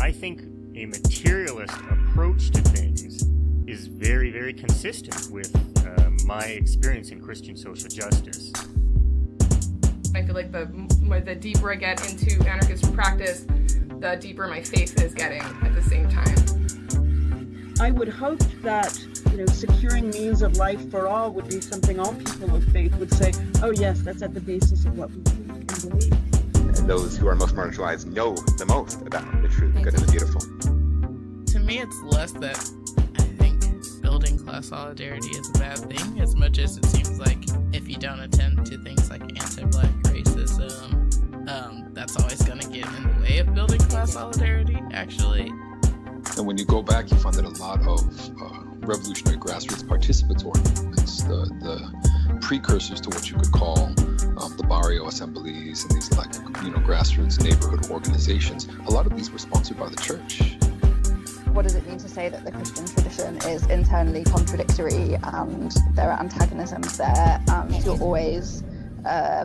I think a materialist approach to things is very, very consistent with my experience in Christian social justice. I feel like the deeper I get into anarchist practice, the deeper my faith is getting at the same time. I would hope that, securing means of life for all would be something all people of faith would say, oh yes, that's at the basis of what we believe. And those who are most marginalized know the most about the true, the good, and the beautiful. To me, it's less that I think building class solidarity is a bad thing, as much as it seems like if you don't attend to things like anti-Black racism, that's always going to get in the way of building class solidarity, actually. And when you go back, you find that a lot of revolutionary grassroots participatory movements, the precursors to what you could call the barrio assemblies and these grassroots neighborhood organizations, a lot of these were sponsored by the church. What does it mean to say that the Christian tradition is internally contradictory and there are antagonisms there and you're always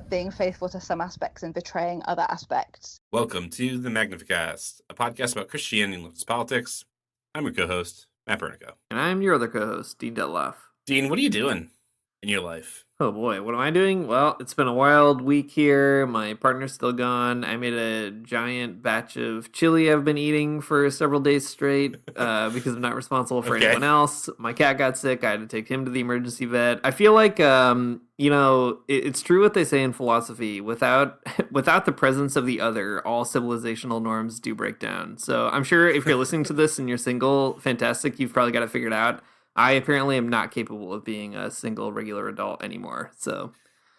being faithful to some aspects and betraying other aspects? Welcome to the Magnificast, a podcast about Christianity and leftist politics. I'm your co-host, Matt Bernico. And I'm your other co-host, Dean Detloff. Dean, what are you doing in your life? Oh boy, what am I doing? Well, it's been a wild week here. My partner's still gone. I made a giant batch of chili I've been eating for several days straight because I'm not responsible for anyone else. My cat got sick. I had to take him to the emergency vet. I feel like, it's true what they say in philosophy. Without the presence of the other, all civilizational norms do break down. So I'm sure if you're listening to this and you're single, fantastic. You've probably got it figured out. I apparently am not capable of being a single regular adult anymore. So,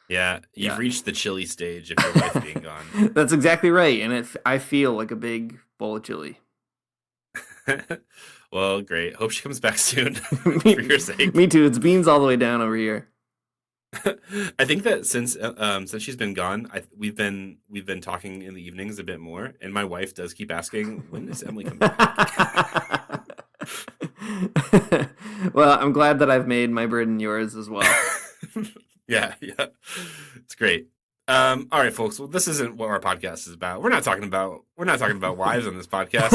yeah, you've reached the chili stage of your life being gone. That's exactly right, and I feel like a big bowl of chili. Well, great. Hope she comes back soon for your sake. Me too. It's beans all the way down over here. I think that since she's been gone, we've been talking in the evenings a bit more, and my wife does keep asking, when does Emily come back? Well, I'm glad that I've made my burden yours as well. Yeah, it's great. All right, folks. Well, this isn't what our podcast is about. We're not talking about wives on this podcast.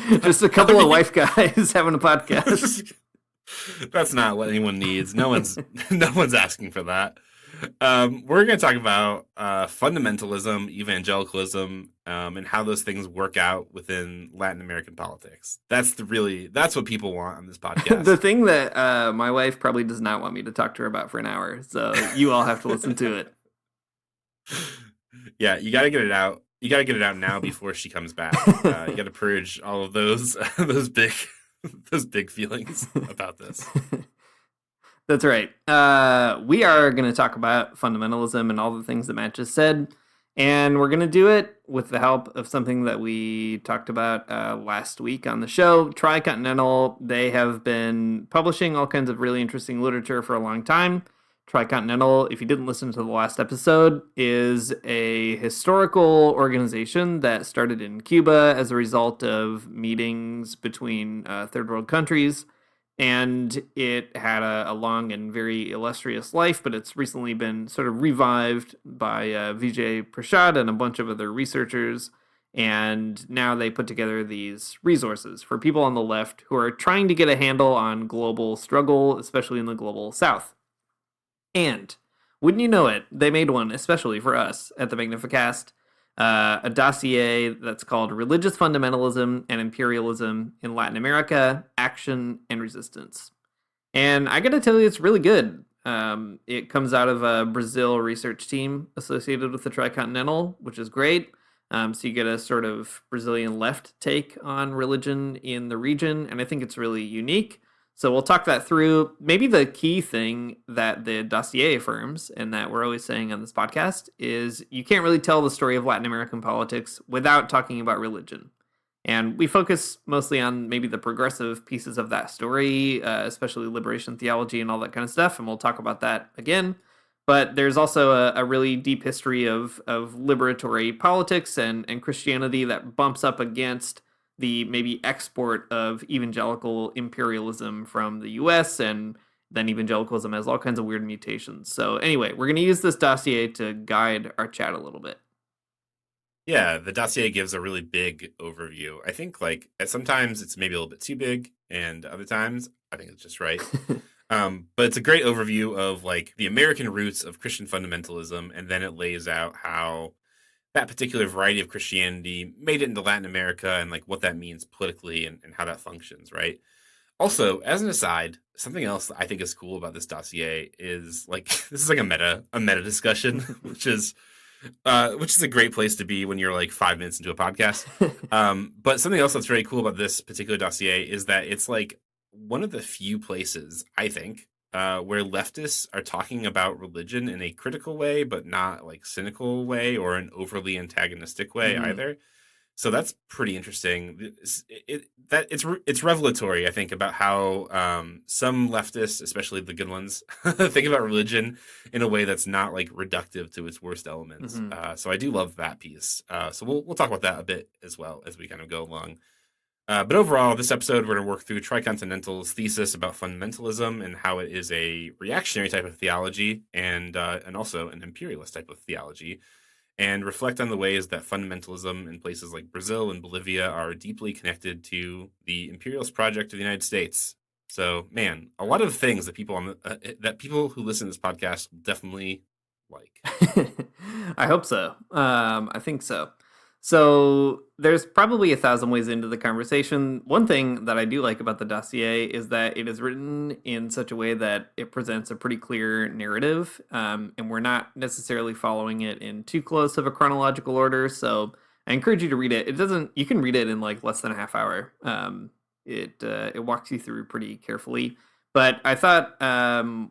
That's just a couple of wife guys having a podcast. That's not what anyone needs. No one's asking for that. We're going to talk about fundamentalism, evangelicalism, and how those things work out within Latin American politics. That's what people want on this podcast. The thing that my wife probably does not want me to talk to her about for an hour, so you all have to listen to it. Yeah, you got to get it out. You got to get it out now before she comes back. You got to purge all of those big feelings about this. That's right. We are going to talk about fundamentalism and all the things that Matt just said. And we're going to do it with the help of something that we talked about last week on the show. Tricontinental, they have been publishing all kinds of really interesting literature for a long time. Tricontinental, if you didn't listen to the last episode, is a historical organization that started in Cuba as a result of meetings between third world countries. And it had a long and very illustrious life, but it's recently been sort of revived by Vijay Prashad and a bunch of other researchers. And now they put together these resources for people on the left who are trying to get a handle on global struggle, especially in the global south. And wouldn't you know it, they made one especially for us at the Magnificast. A dossier that's called Religious Fundamentalism and Imperialism in Latin America, Action and Resistance. And I gotta tell you, it's really good. It comes out of a Brazil research team associated with the Tricontinental, which is great. So you get a sort of Brazilian left take on religion in the region, and I think it's really unique. So we'll talk that through. Maybe the key thing that the dossier affirms, and that we're always saying on this podcast, is you can't really tell the story of Latin American politics without talking about religion. And we focus mostly on maybe the progressive pieces of that story, especially liberation theology and all that kind of stuff, and we'll talk about that again. But there's also a really deep history of liberatory politics and Christianity that bumps up against the maybe export of evangelical imperialism from the US, and then evangelicalism has all kinds of weird mutations. So anyway, we're going to use this dossier to guide our chat a little bit. Yeah, the dossier gives a really big overview. I think like sometimes it's maybe a little bit too big, and other times I think it's just right. But it's a great overview of like the American roots of Christian fundamentalism, and then it lays out how that particular variety of Christianity made it into Latin America and like what that means politically and how that functions, right? Also, as an aside, something else that I think is cool about this dossier is like this is like a meta discussion, which is a great place to be when you're like 5 minutes into a podcast. But something else that's very cool about this particular dossier is that it's like one of the few places, I think, where leftists are talking about religion in a critical way, but not like cynical way or an overly antagonistic way either. So that's pretty interesting. It's revelatory, I think, about how some leftists, especially the good ones, think about religion in a way that's not like reductive to its worst elements. So I do love that piece. So we'll talk about that a bit as well as we kind of go along. But overall, this episode we're going to work through Tricontinental's thesis about fundamentalism and how it is a reactionary type of theology and also an imperialist type of theology, and reflect on the ways that fundamentalism in places like Brazil and Bolivia are deeply connected to the imperialist project of the United States. So, man, a lot of things that people that people who listen to this podcast definitely like. I hope so. I think so. So there's probably 1,000 ways into the conversation. One thing that I do like about the dossier is that it is written in such a way that it presents a pretty clear narrative, and we're not necessarily following it in too close of a chronological order. So I encourage you to read it. You can read it in like less than a half hour. It walks you through pretty carefully. But I thought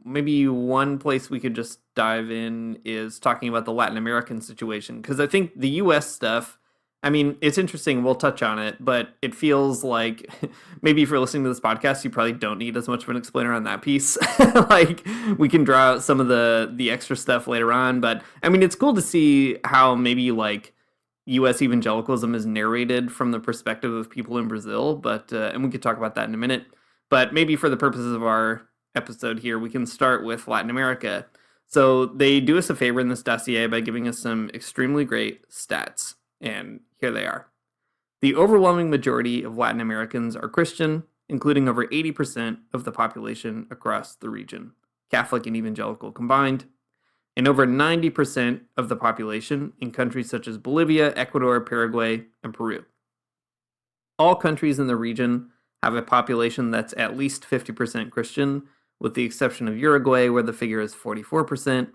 maybe one place we could just dive in is talking about the Latin American situation, because I think the U.S. stuff, I mean, it's interesting. We'll touch on it, but it feels like maybe if you're listening to this podcast, you probably don't need as much of an explainer on that piece. Like we can draw out some of the extra stuff later on. But I mean, it's cool to see how maybe like U.S. evangelicalism is narrated from the perspective of people in Brazil. But and we could talk about that in a minute. But maybe for the purposes of our episode here, we can start with Latin America. So they do us a favor in this dossier by giving us some extremely great stats. And here they are. The overwhelming majority of Latin Americans are Christian, including over 80% of the population across the region, Catholic and evangelical combined, and over 90% of the population in countries such as Bolivia, Ecuador, Paraguay, and Peru. All countries in the region have a population that's at least 50% Christian, with the exception of Uruguay, where the figure is 44%.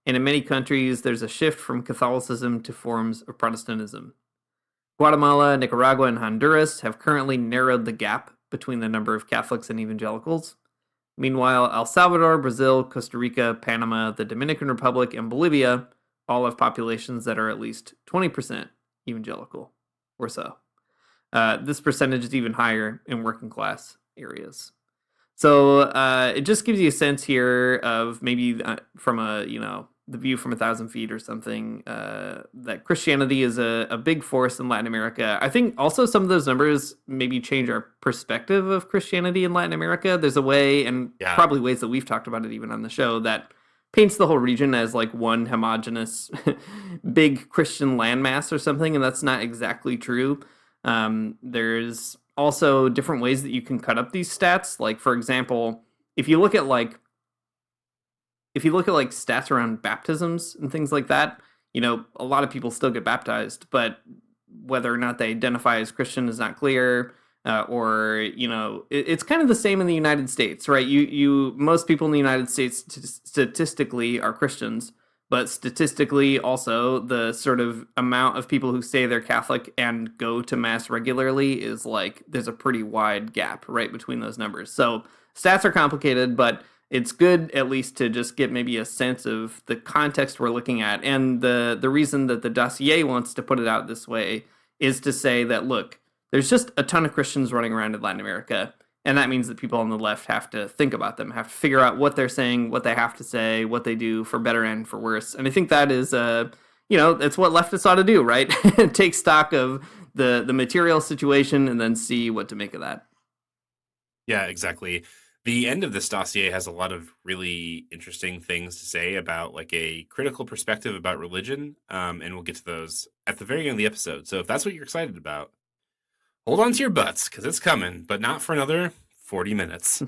And in many countries, there's a shift from Catholicism to forms of Protestantism. Guatemala, Nicaragua, and Honduras have currently narrowed the gap between the number of Catholics and evangelicals. Meanwhile, El Salvador, Brazil, Costa Rica, Panama, the Dominican Republic, and Bolivia all have populations that are at least 20% evangelical, or so. This percentage is even higher in working class areas. So it just gives you a sense here of maybe from the view from 1,000 feet or something, that Christianity is a big force in Latin America. I think also some of those numbers maybe change our perspective of Christianity in Latin America. There's a way, and probably ways that we've talked about it even on the show, that paints the whole region as like one homogenous big Christian landmass or something, and that's not exactly true. There's also different ways that you can cut up these stats. Like, for example, if you look at stats around baptisms and things like that, a lot of people still get baptized, but whether or not they identify as Christian is not clear. It's kind of the same in the United States, right? Most people in the United States statistically are Christians, but statistically also the sort of amount of people who say they're Catholic and go to mass regularly is like, there's a pretty wide gap right between those numbers. So stats are complicated, but it's good at least to just get maybe a sense of the context we're looking at. And the reason that the dossier wants to put it out this way is to say that, look, there's just a ton of Christians running around in Latin America. And that means that people on the left have to think about them, have to figure out what they're saying, what they have to say, what they do for better and for worse. And I think that is, that's what leftists ought to do, right? Take stock of the material situation and then see what to make of that. Yeah, exactly. The end of this dossier has a lot of really interesting things to say about like a critical perspective about religion. And we'll get to those at the very end of the episode. So if that's what you're excited about, hold on to your butts, because it's coming, but not for another 40 minutes.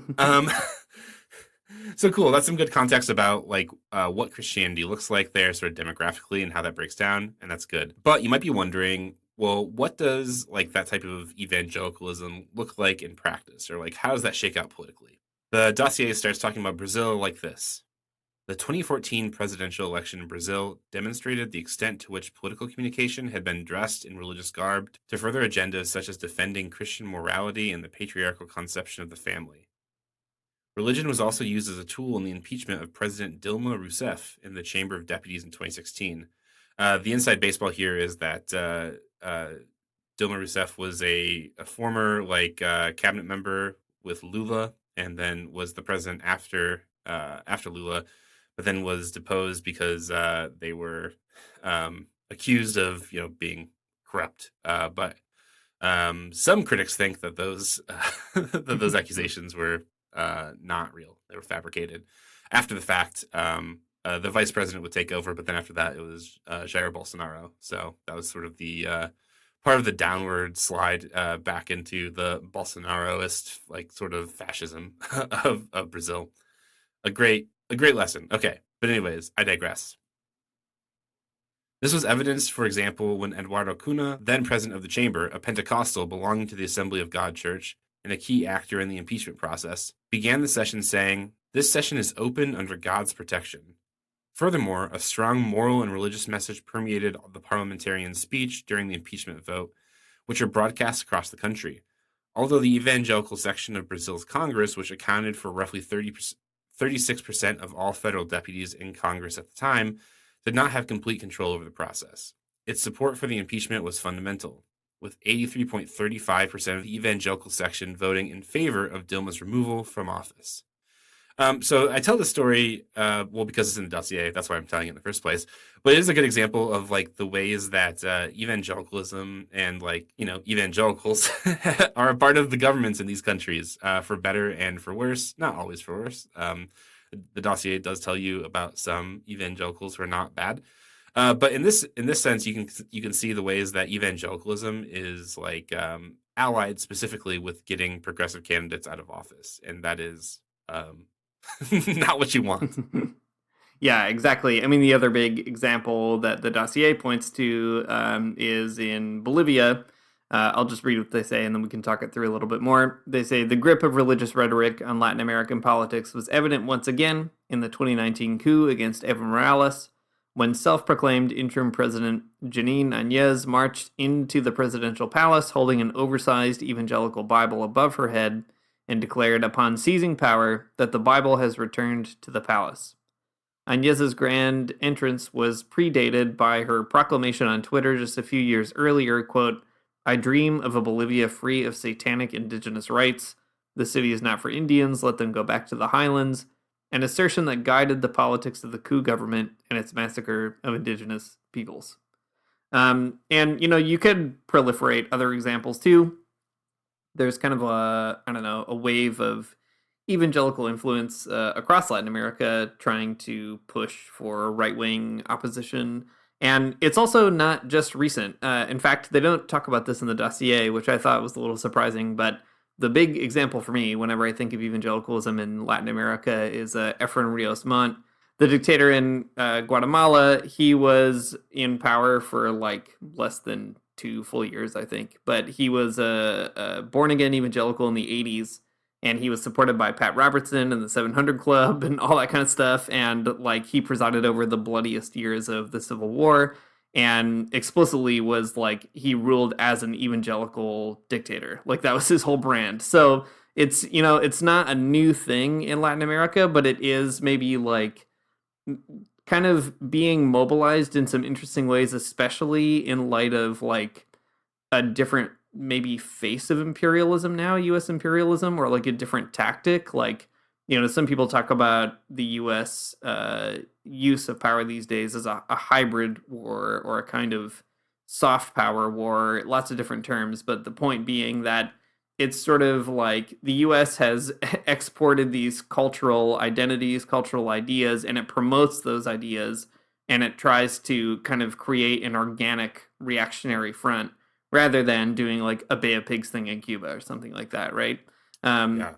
So cool. That's some good context about like what Christianity looks like there sort of demographically and how that breaks down. And that's good. But you might be wondering, well, what does like that type of evangelicalism look like in practice? Or like, how does that shake out politically? The dossier starts talking about Brazil like this. The 2014 presidential election in Brazil demonstrated the extent to which political communication had been dressed in religious garb to further agendas such as defending Christian morality and the patriarchal conception of the family. Religion was also used as a tool in the impeachment of President Dilma Rousseff in the Chamber of Deputies in 2016. The inside baseball here is that Dilma Rousseff was a former cabinet member with Lula, and then was the president after Lula, but then was deposed because they were accused of being corrupt. But some critics think that those that those accusations were not real. They were fabricated. After the fact, the vice president would take over, but then after that, it was Jair Bolsonaro. So that was sort of the part of the downward slide back into the Bolsonaroist sort of fascism of Brazil. A great lesson. Okay, but anyways, I digress. This was evidenced, for example, when Eduardo Cunha, then president of the chamber, a Pentecostal belonging to the Assembly of God Church and a key actor in the impeachment process, began the session saying, "This session is open under God's protection." Furthermore, a strong moral and religious message permeated the parliamentarian's speech during the impeachment vote, which are broadcast across the country. Although the evangelical section of Brazil's Congress, which accounted for roughly 36% of all federal deputies in Congress at the time, did not have complete control over the process. Its support for the impeachment was fundamental, with 83.35% of the evangelical section voting in favor of Dilma's removal from office. So I tell this story, because it's in the dossier. That's why I'm telling it in the first place. But it is a good example of the ways that evangelicalism and evangelicals are a part of the governments in these countries, for better and for worse. Not always for worse. The dossier does tell you about some evangelicals who are not bad. But in this sense, you can see the ways that evangelicalism is allied specifically with getting progressive candidates out of office, and that is not what you want. Yeah, exactly. I mean, the other big example that the dossier points to is in Bolivia. I'll just read what they say, and then we can talk it through a little bit more. They say, the grip of religious rhetoric on Latin American politics was evident once again in the 2019 coup against Evo Morales, when self-proclaimed interim president Janine Áñez marched into the presidential palace holding an oversized evangelical Bible above her head and declared upon seizing power that the Bible has returned to the palace. Áñez's grand entrance was predated by her proclamation on Twitter just a few years earlier, quote, "I dream of a Bolivia free of satanic indigenous rights. The city is not for Indians. Let them go back to the highlands." An assertion that guided the politics of the coup government and its massacre of indigenous peoples. And, you could proliferate other examples too. There's kind of a wave of evangelical influence across Latin America trying to push for right-wing opposition. And it's also not just recent. In fact, they don't talk about this in the dossier, which I thought was a little surprising, but the big example for me whenever I think of evangelicalism in Latin America is Efraín Ríos Montt, the dictator in Guatemala. He was in power for less than 2 full years, I think. But he was a born-again evangelical in the 80s, and he was supported by Pat Robertson and the 700 Club and all that kind of stuff. And he presided over the bloodiest years of the Civil War, and explicitly was he ruled as an evangelical dictator. That was his whole brand. So it's, it's not a new thing in Latin America, but it is maybe kind of being mobilized in some interesting ways, especially in light of a different maybe face of imperialism now, U.S. imperialism, or a different tactic. Some people talk about the U.S. Use of power these days as a hybrid war or a kind of soft power war, lots of different terms. But the point being that it's sort of the U.S. has exported these cultural identities, cultural ideas, and it promotes those ideas, and it tries to kind of create an organic reactionary front rather than doing like a Bay of Pigs thing in Cuba or something like that, right?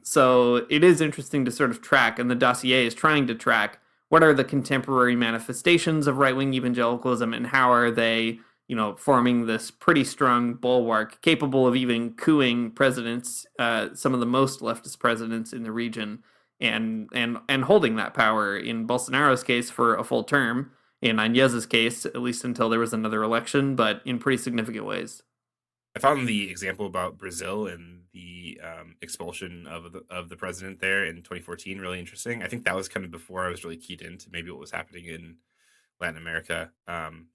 So it is interesting to sort of track, and the dossier is trying to track what are the contemporary manifestations of right-wing evangelicalism and how are they, forming this pretty strong bulwark capable of even coupping presidents, some of the most leftist presidents in the region, and holding that power in Bolsonaro's case for a full term, in Añez's case, at least until there was another election, but in pretty significant ways. I found the example about Brazil and the expulsion of the president there in 2014 really interesting. I think that was kind of before I was really keyed into maybe what was happening in Latin America.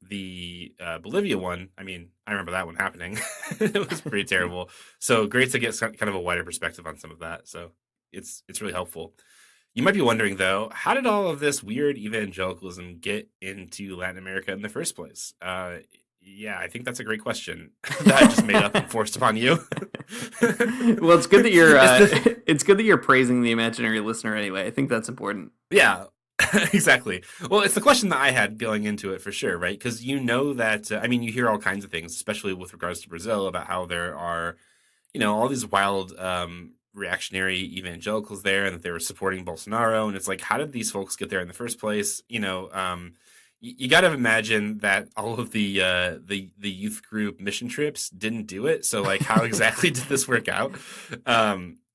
The Bolivia one, I mean, I remember that one happening. It was pretty terrible. So great to get kind of a wider perspective on some of that. So it's really helpful. You might be wondering, though, how did all of this weird evangelicalism get into Latin America in the first place? Yeah, I think that's a great question that I just made up and forced upon you. Well, it's good that you're it's good that you're praising the imaginary listener anyway. I think that's important. Yeah, exactly. Well, it's the question that I had going into it for sure, right? Because that, you hear all kinds of things, especially with regards to Brazil, about how there are, all these wild reactionary evangelicals there and that they were supporting Bolsonaro. And it's like, how did these folks get there in the first place? You got to imagine that all of the youth group mission trips didn't do it. So like, how exactly did this work out?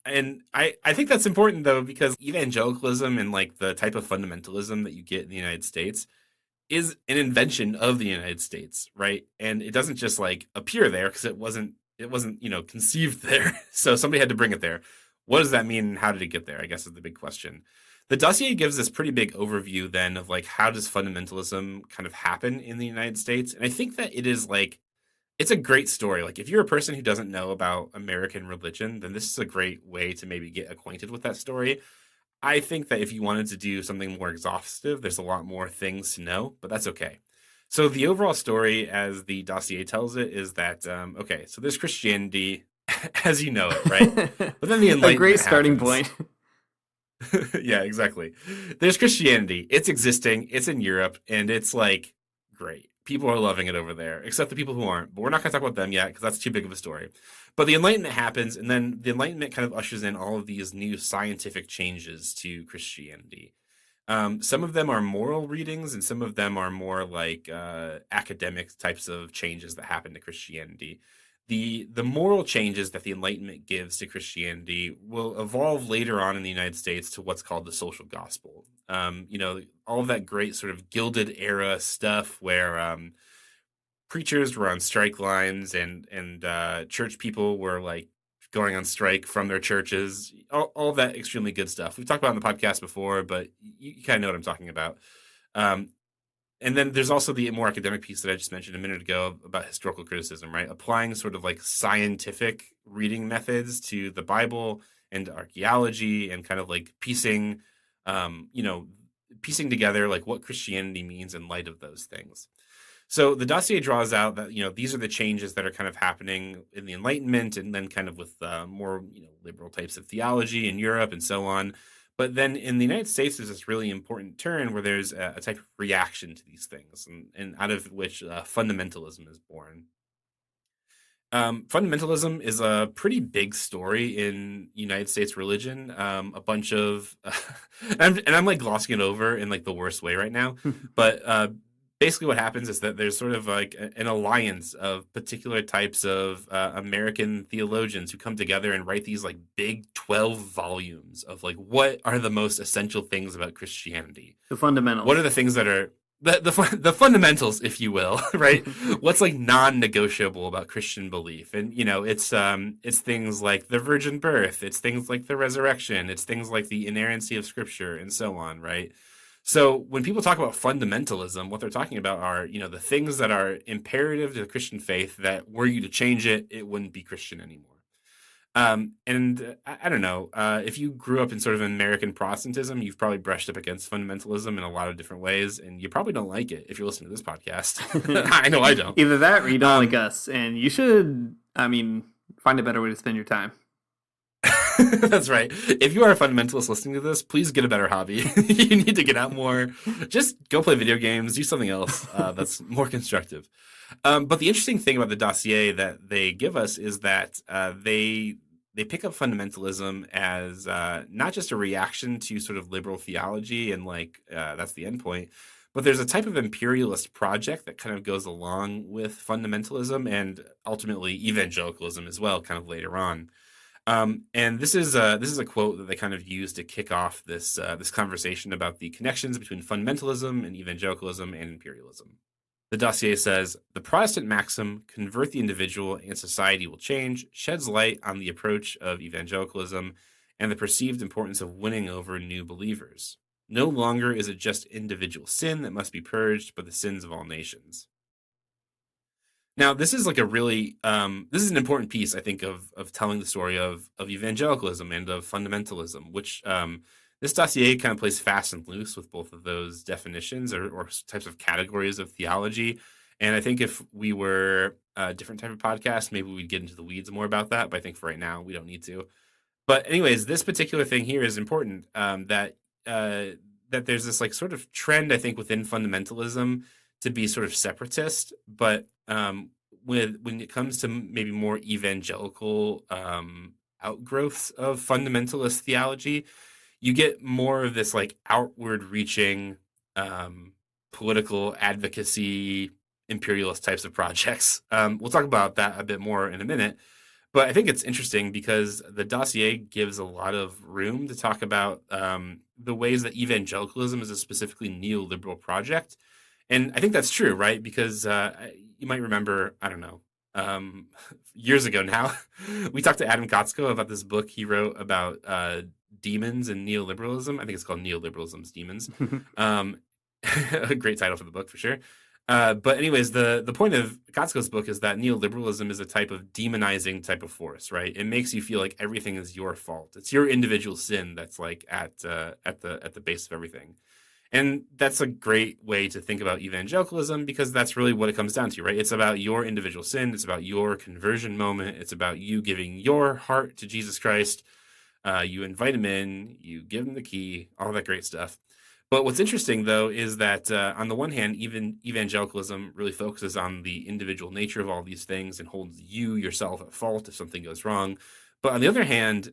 And I think that's important though, because evangelicalism and like the type of fundamentalism that you get in the United States is an invention of the United States, right? And it doesn't just like appear there because it wasn't conceived there. So somebody had to bring it there. What does that mean? And how did it get there? I guess is the big question. The dossier gives this pretty big overview then of like how does fundamentalism kind of happen in the United States? And I think that it is like, it's a great story. Like if you're a person who doesn't know about American religion, then this is a great way to maybe get acquainted with that story. I think that if you wanted to do something more exhaustive, there's a lot more things to know, but that's okay. So the overall story, as the dossier tells it, is that, so there's Christianity as you know it, right? But then the Enlightenment a great starting happens. point. Yeah, exactly. There's Christianity. It's existing. It's in Europe, and it's like great. People are loving it over there, except the people who aren't. But we're not going to talk about them yet because that's too big of a story. But the Enlightenment happens, and then the Enlightenment kind of ushers in all of these new scientific changes to Christianity. Some of them are moral readings, and some of them are more like academic types of changes that happen to Christianity. The moral changes that the Enlightenment gives to Christianity will evolve later on in the United States to what's called the social gospel. All of that great sort of Gilded Era stuff where preachers were on strike lines and church people were like going on strike from their churches. All of that extremely good stuff. We've talked about it on the podcast before, but you kind of know what I'm talking about. And then there's also the more academic piece that I just mentioned a minute ago about historical criticism, right? Applying sort of like scientific reading methods to the Bible and archaeology and kind of like piecing together like what Christianity means in light of those things. So the dossier draws out that, these are the changes that are kind of happening in the Enlightenment and then kind of with more, liberal types of theology in Europe and so on. But then in the United States, there's this really important turn where there's a type of reaction to these things, and out of which fundamentalism is born. Fundamentalism is a pretty big story in United States religion. A bunch of, and I'm like glossing it over in like the worst way right now, but basically what happens is that there's sort of like an alliance of particular types of American theologians who come together and write these like big 12 volumes of like, what are the most essential things about Christianity? The fundamentals. What are the things that are the fundamentals, if you will, right? What's like non-negotiable about Christian belief? And, it's things like the virgin birth. It's things like the resurrection. It's things like the inerrancy of scripture and so on, right? So when people talk about fundamentalism, what they're talking about are, the things that are imperative to the Christian faith that were you to change it, it wouldn't be Christian anymore. And I don't know, if you grew up in sort of American Protestantism, you've probably brushed up against fundamentalism in a lot of different ways, and you probably don't like it if you're listening to this podcast. I know I don't. Either that or you don't like us, and you should, find a better way to spend your time. That's right. If you are a fundamentalist listening to this, please get a better hobby. You need to get out more. Just go play video games, do something else that's more constructive. But the interesting thing about the dossier that they give us is that they pick up fundamentalism as not just a reaction to sort of liberal theology and like that's the end point, but there's a type of imperialist project that kind of goes along with fundamentalism and ultimately evangelicalism as well, kind of later on. And this is a quote that they kind of use to kick off this conversation about the connections between fundamentalism and evangelicalism and imperialism. The dossier says, the Protestant maxim, convert the individual and society will change, sheds light on the approach of evangelicalism and the perceived importance of winning over new believers. No longer is it just individual sin that must be purged, but the sins of all nations. Now, this is like a really, this is an important piece, I think, of telling the story of evangelicalism and of fundamentalism, which this dossier kind of plays fast and loose with both of those definitions or types of categories of theology. And I think if we were a different type of podcast, maybe we'd get into the weeds more about that. But I think for right now, we don't need to. But anyways, this particular thing here is important, that there's this like sort of trend, I think, within fundamentalism to be sort of separatist. But when it comes to maybe more evangelical outgrowths of fundamentalist theology, you get more of this like outward reaching political advocacy, imperialist types of projects. We'll talk about that a bit more in a minute. But I think it's interesting because the dossier gives a lot of room to talk about the ways that evangelicalism is a specifically neoliberal project. And I think that's true, right? Because you might remember, I don't know, years ago now, we talked to Adam Kotzko about this book he wrote about demons and neoliberalism. I think it's called Neoliberalism's Demons. A great title for the book for sure. But anyways, the point of Kotzko's book is that neoliberalism is a type of demonizing type of force, right? It makes you feel like everything is your fault. It's your individual sin that's like at the base of everything. And that's a great way to think about evangelicalism because that's really what it comes down to, right? It's about your individual sin. It's about your conversion moment. It's about you giving your heart to Jesus Christ. You invite him in, you give him the key, all that great stuff. But what's interesting, though, is that on the one hand, even evangelicalism really focuses on the individual nature of all these things and holds you yourself at fault if something goes wrong. But on the other hand,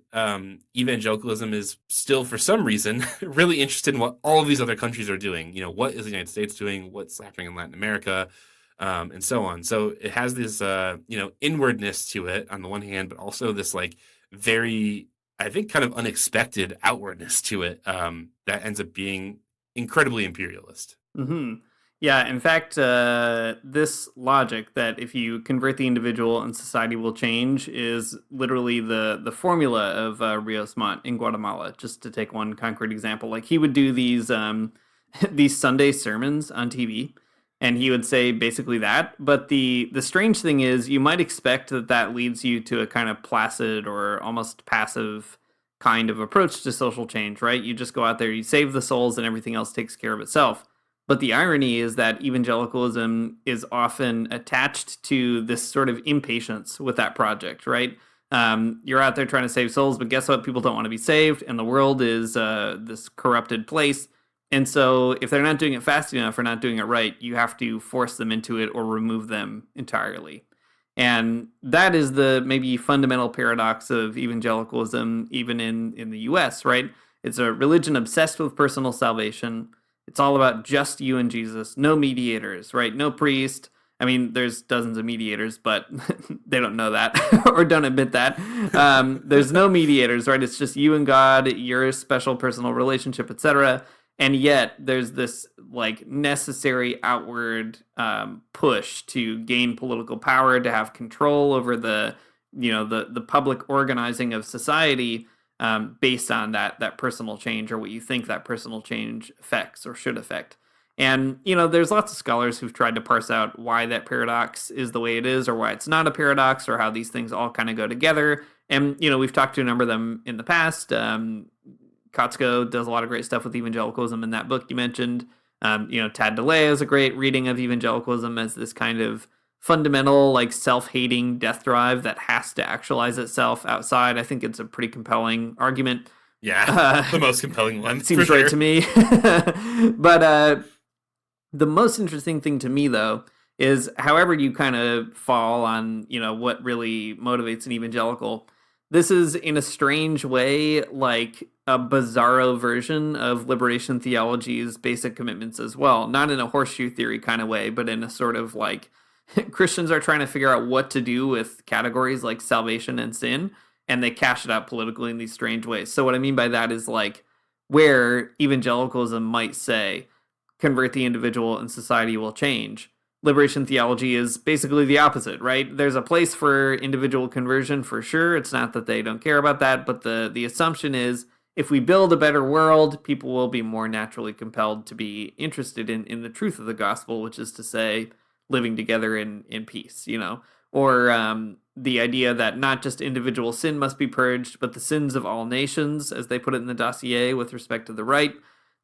evangelicalism is still, for some reason, really interested in what all of these other countries are doing. You know, what is the United States doing? What's happening in Latin America? And so on. So it has this, inwardness to it on the one hand, but also this like very, I think, kind of unexpected outwardness to it that ends up being incredibly imperialist. Mm-hmm. Yeah, in fact, this logic that if you convert the individual and society will change is literally the formula of Rios Montt in Guatemala. Just to take one concrete example, like he would do these these Sunday sermons on TV, and he would say basically that. But the strange thing is, you might expect that leads you to a kind of placid or almost passive kind of approach to social change, right? You just go out there, you save the souls, and everything else takes care of itself. But the irony is that evangelicalism is often attached to this sort of impatience with that project, right? You're out there trying to save souls, but guess what? People don't want to be saved, and the world is this corrupted place. And so if they're not doing it fast enough or not doing it right, you have to force them into it or remove them entirely. And that is the maybe fundamental paradox of evangelicalism, even in the US, right? It's a religion obsessed with personal salvation. It's all about just you and Jesus, no mediators, right? No priest. I mean, there's dozens of mediators, but they don't know that or don't admit that. There's no mediators, right? It's just you and God, your special personal relationship, etc. And yet there's this like necessary outward push to gain political power, to have control over the public organizing of society, based on that personal change or what you think that personal change affects or should affect. And, there's lots of scholars who've tried to parse out why that paradox is the way it is or why it's not a paradox or how these things all kind of go together. And, we've talked to a number of them in the past. Kotzko does a lot of great stuff with evangelicalism in that book you mentioned. Tad DeLay is a great reading of evangelicalism as this kind of fundamental, like self-hating death drive that has to actualize itself outside. I think it's a pretty compelling argument. Yeah, the most compelling one. Seems right to me. But the most interesting thing to me, though, is however you kind of fall on, what really motivates an evangelical. This is in a strange way like a bizarro version of liberation theology's basic commitments as well. Not in a horseshoe theory kind of way, but in a sort of like Christians are trying to figure out what to do with categories like salvation and sin, and they cash it out politically in these strange ways. So what I mean by that is like where evangelicalism might say, convert the individual and society will change. Liberation theology is basically the opposite, right? There's a place for individual conversion for sure. It's not that they don't care about that, but the assumption is if we build a better world, people will be more naturally compelled to be interested in the truth of the gospel, which is to say, living together in peace, or the idea that not just individual sin must be purged, but the sins of all nations, as they put it in the dossier with respect to the right.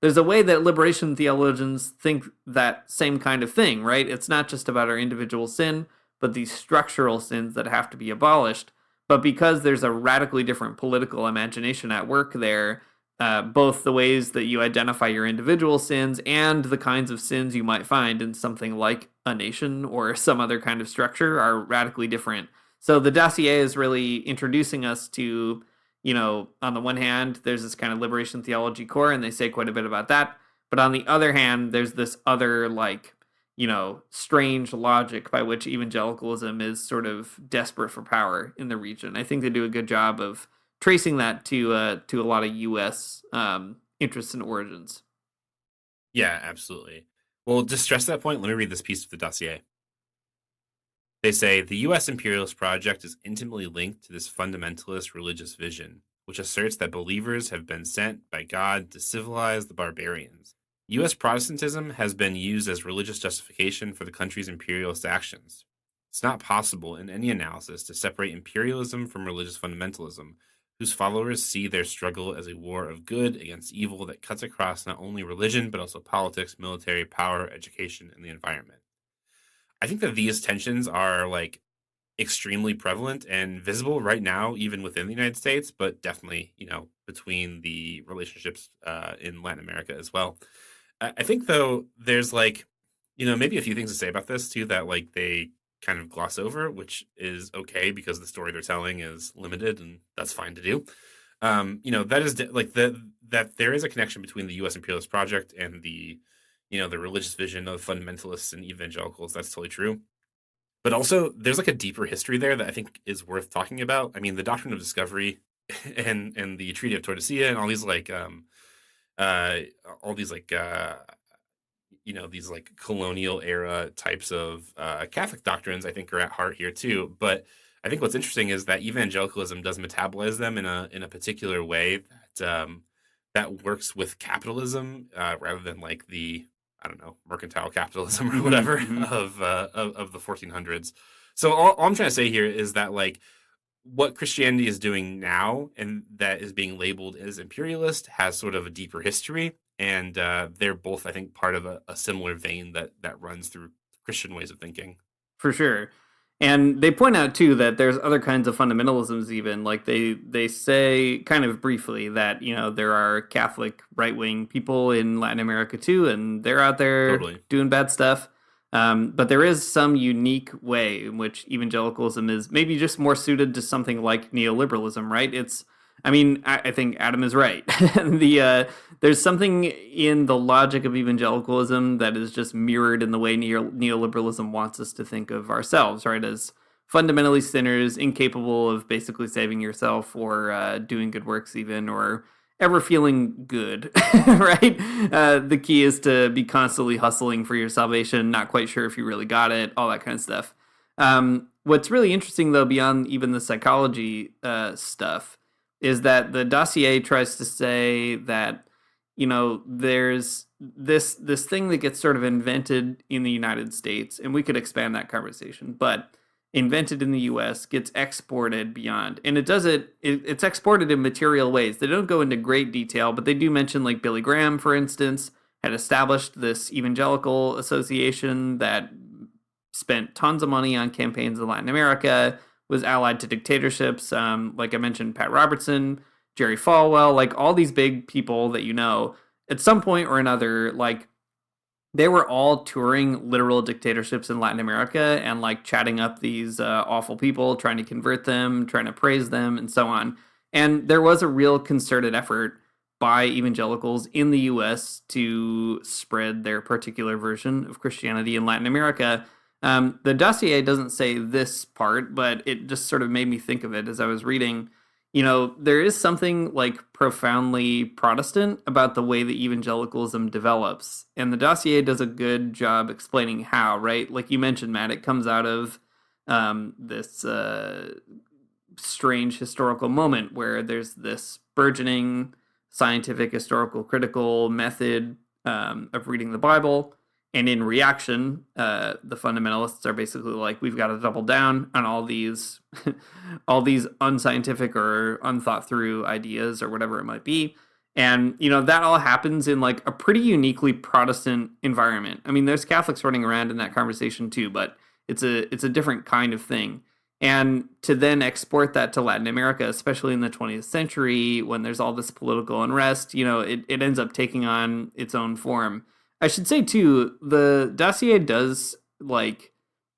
There's a way that liberation theologians think that same kind of thing, right? It's not just about our individual sin, but these structural sins that have to be abolished. But because there's a radically different political imagination at work there, both the ways that you identify your individual sins and the kinds of sins you might find in something like a nation or some other kind of structure are radically different. So the dossier is really introducing us to, on the one hand, there's this kind of liberation theology core, and they say quite a bit about that. But on the other hand, there's this other, strange logic by which evangelicalism is sort of desperate for power in the region. I think they do a good job of tracing that to a lot of U.S. Interests and origins. Yeah, absolutely. Well, to stress that point, let me read this piece of the dossier. They say, the U.S. imperialist project is intimately linked to this fundamentalist religious vision, which asserts that believers have been sent by God to civilize the barbarians. U.S. Protestantism has been used as religious justification for the country's imperialist actions. It's not possible in any analysis to separate imperialism from religious fundamentalism, whose followers see their struggle as a war of good against evil that cuts across not only religion, but also politics, military, power, education, and the environment. I think that these tensions are extremely prevalent and visible right now, even within the United States, but definitely, between the relationships in Latin America as well. I think, though, there's maybe a few things to say about this too that they kind of gloss over, which is okay because the story they're telling is limited, and that's fine to do. That is that there is a connection between the U.S. imperialist project and the religious vision of fundamentalists and evangelicals. That's totally true. But also, there's a deeper history there that I think is worth talking about. I mean, the doctrine of discovery and the Treaty of Tordesillas and all these these colonial era types of Catholic doctrines, I think, are at heart here too. But I think what's interesting is that evangelicalism does metabolize them in a particular way that works with capitalism rather than the mercantile capitalism or whatever of the 1400s. So all I'm trying to say here is that what Christianity is doing now and that is being labeled as imperialist has sort of a deeper history. And they're both, I think, part of a similar vein that runs through Christian ways of thinking. For sure. And they point out, too, that there's other kinds of fundamentalisms even. They say kind of briefly that, there are Catholic right-wing people in Latin America, too, and they're out there doing bad stuff. But there is some unique way in which evangelicalism is maybe just more suited to something like neoliberalism, right? I think Adam is right. There's something in the logic of evangelicalism that is just mirrored in the way neoliberalism wants us to think of ourselves, right? As fundamentally sinners, incapable of basically saving yourself or doing good works even, or ever feeling good, right? The key is to be constantly hustling for your salvation, not quite sure if you really got it, all that kind of stuff. What's really interesting, though, beyond even the psychology stuff, is that the dossier tries to say that, there's this thing that gets sort of invented in the United States, and we could expand that conversation, but invented in the U.S., gets exported beyond. And it's exported in material ways. They don't go into great detail, but they do mention Billy Graham, for instance, had established this evangelical association that spent tons of money on campaigns in Latin America, was allied to dictatorships, like I mentioned, Pat Robertson, Jerry Falwell, all these big people that at some point or another, they were all touring literal dictatorships in Latin America and like chatting up these awful people, trying to convert them, trying to praise them, and so on. And there was a real concerted effort by evangelicals in the US to spread their particular version of Christianity in Latin America. The dossier doesn't say this part, but it just sort of made me think of it as I was reading. You know, there is something like profoundly Protestant about the way that evangelicalism develops. And the dossier does a good job explaining how, right? Like you mentioned, Matt, it comes out of this strange historical moment where there's this burgeoning scientific, historical, critical method of reading the Bible. And in reaction, the fundamentalists are basically like, we've got to double down on all these unscientific or unthought through ideas or whatever it might be. And, you know, that all happens in like a pretty uniquely Protestant environment. I mean, there's Catholics running around in that conversation too, but it's a different kind of thing. And to then export that to Latin America, especially in the 20th century, when there's all this political unrest, you know, it ends up taking on its own form. I should say, too, the dossier does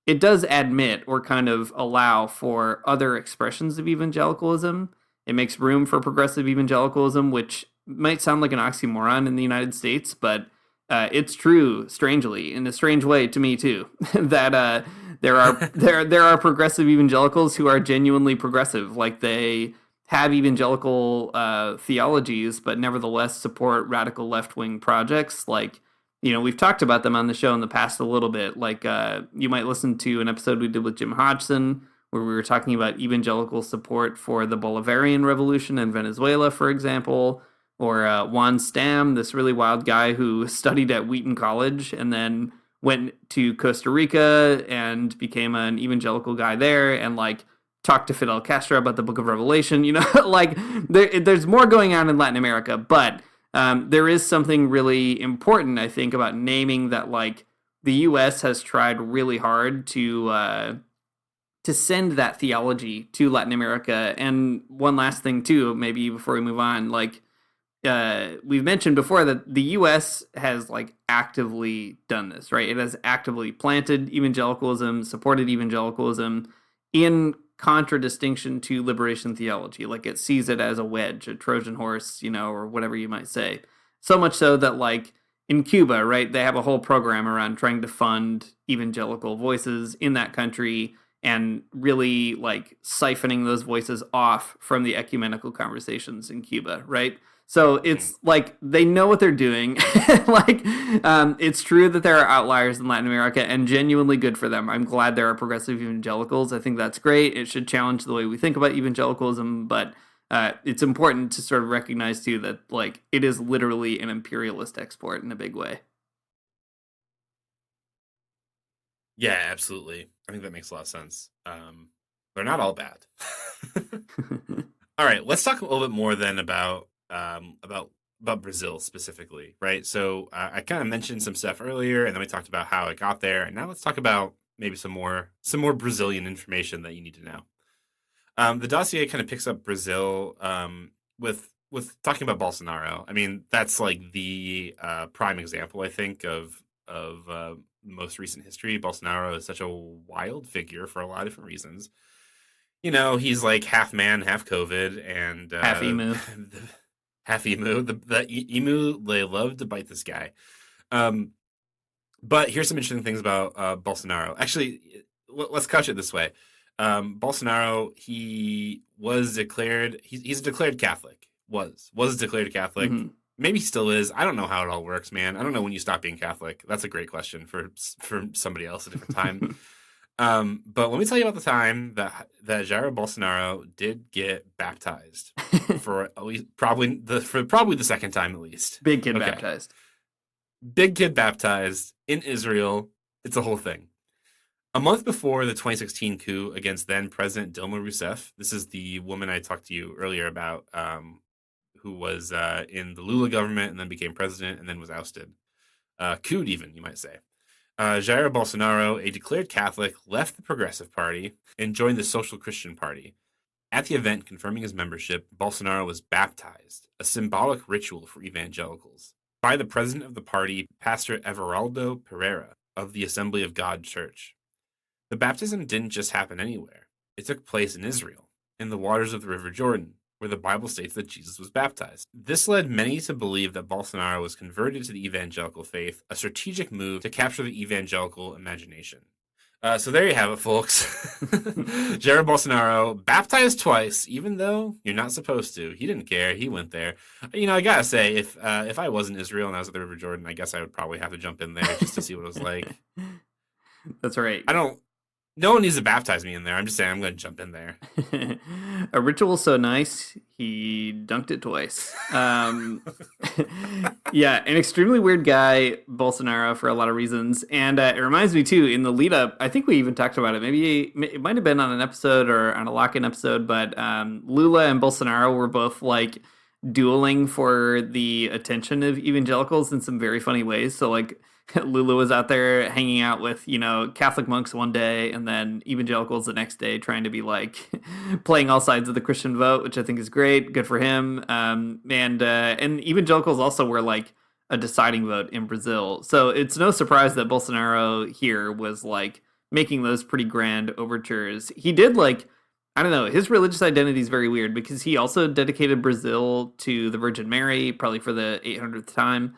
admit or kind of allow for other expressions of evangelicalism. It makes room for progressive evangelicalism, which might sound like an oxymoron in the United States, but it's true, strangely, in a strange way to me, too, that there are progressive evangelicals who are genuinely progressive, like they have evangelical theologies, but nevertheless support radical left-wing projects. Like, you know, we've talked about them on the show in the past a little bit. Like, you might listen to an episode we did with Jim Hodgson, where we were talking about evangelical support for the Bolivarian Revolution in Venezuela, for example, or Juan Stam, this really wild guy who studied at Wheaton College and then went to Costa Rica and became an evangelical guy there and, like, talked to Fidel Castro about the Book of Revelation. You know, like, there's more going on in Latin America, but there is something really important, I think, about naming that, like, the U.S. has tried really hard to send that theology to Latin America. And one last thing, too, maybe before we move on, like, we've mentioned before that the U.S. has, like, actively done this, right? It has actively planted evangelicalism, supported evangelicalism in contradistinction to liberation theology. Like, it sees it as a wedge, a Trojan horse, you know, or whatever you might say. So much so that, like, in Cuba, right, they have a whole program around trying to fund evangelical voices in that country and really, like, siphoning those voices off from the ecumenical conversations in Cuba, right? So it's like they know what they're doing. Like, it's true that there are outliers in Latin America, and genuinely good for them. I'm glad there are progressive evangelicals. I think that's great. It should challenge the way we think about evangelicalism, but it's important to sort of recognize too that, like, it is literally an imperialist export in a big way. Yeah, absolutely. I think that makes a lot of sense. They're not all bad. All right, let's talk a little bit more then about Brazil specifically, right? So I kind of mentioned some stuff earlier, and then we talked about how it got there, and now let's talk about maybe some more Brazilian information that you need to know. The dossier kind of picks up Brazil with talking about Bolsonaro. I mean, that's like the prime example, I think, of most recent history. Bolsonaro is such a wild figure for a lot of different reasons. You know, he's like half man, half COVID, and Half emu. Half emu. The emu, they love to bite this guy. But here's some interesting things about Bolsonaro. Actually, let's couch it this way. Bolsonaro, he was declared, he's a declared Catholic. Was declared Catholic. Mm-hmm. Maybe still is. I don't know how it all works, man. I don't know when you stop being Catholic. That's a great question for somebody else at a different time. But let me tell you about the time that Jair Bolsonaro did get baptized for at least probably the second time at least. Big kid baptized. Big kid baptized in Israel. It's a whole thing. A month before the 2016 coup against then President Dilma Rousseff, this is the woman I talked to you earlier about, who was in the Lula government and then became president and then was ousted. Couped even, you might say. Jair Bolsonaro, a declared Catholic, left the Progressive Party and joined the Social Christian Party. At the event confirming his membership, Bolsonaro was baptized, a symbolic ritual for evangelicals. by the president of the party, Pastor Everaldo Pereira of the Assembly of God Church. The baptism didn't just happen anywhere. It took place in Israel, in the waters of the River Jordan, where the Bible states that Jesus was baptized. This led many to believe that Bolsonaro was converted to the evangelical faith, a strategic move to capture the evangelical imagination. So there you have it, folks. Jair Bolsonaro baptized twice, even though you're not supposed to. He didn't care. He went there. I gotta say, if I was in Israel and I was at the River Jordan, I guess I would probably have to jump in there just to see what it was like. That's right. No one needs to baptize me in there. I'm just saying I'm going to jump in there. A ritual so nice, he dunked it twice. Yeah, an extremely weird guy, Bolsonaro, for a lot of reasons. And it reminds me, too, in the lead up, I think we even talked about it. Maybe it might have been on an episode or on a lock-in episode, but Lula and Bolsonaro were both like dueling for the attention of evangelicals in some very funny ways. So like Lula was out there hanging out with, Catholic monks one day and then evangelicals the next day, trying to be like playing all sides of the Christian vote, which I think is great. Good for him. And evangelicals also were like a deciding vote in Brazil. So it's no surprise that Bolsonaro here was like making those pretty grand overtures. He did I don't know, his religious identity is very weird because he also dedicated Brazil to the Virgin Mary, probably for the 800th time.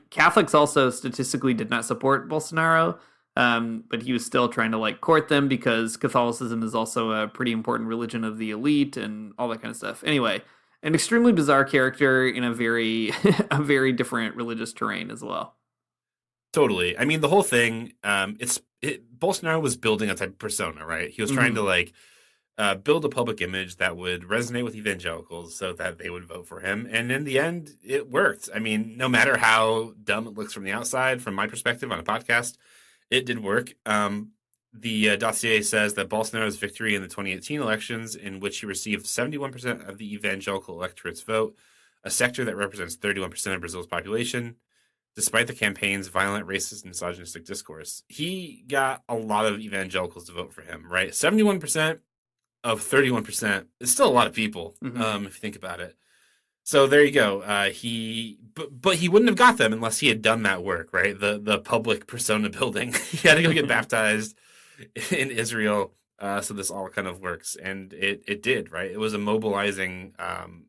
Catholics also statistically did not support Bolsonaro, but he was still trying to court them because Catholicism is also a pretty important religion of the elite and all that kind of stuff. Anyway, an extremely bizarre character in a very, a very different religious terrain as well. Totally. I mean, the whole thing, Bolsonaro was building a type of persona, right? He was trying to build a public image that would resonate with evangelicals so that they would vote for him. And in the end, it worked. I mean, no matter how dumb it looks from the outside, from my perspective on a podcast, it did work. The dossier says that Bolsonaro's victory in the 2018 elections, in which he received 71% of the evangelical electorate's vote, a sector that represents 31% of Brazil's population, despite the campaign's violent, racist, and misogynistic discourse. He got a lot of evangelicals to vote for him, right? 71% of 31% is still a lot of people, if you think about it. So there you go. But he wouldn't have got them unless he had done that work, right? The public persona building. He had to go get baptized in Israel. So this all kind of works, and it did, right? It was a mobilizing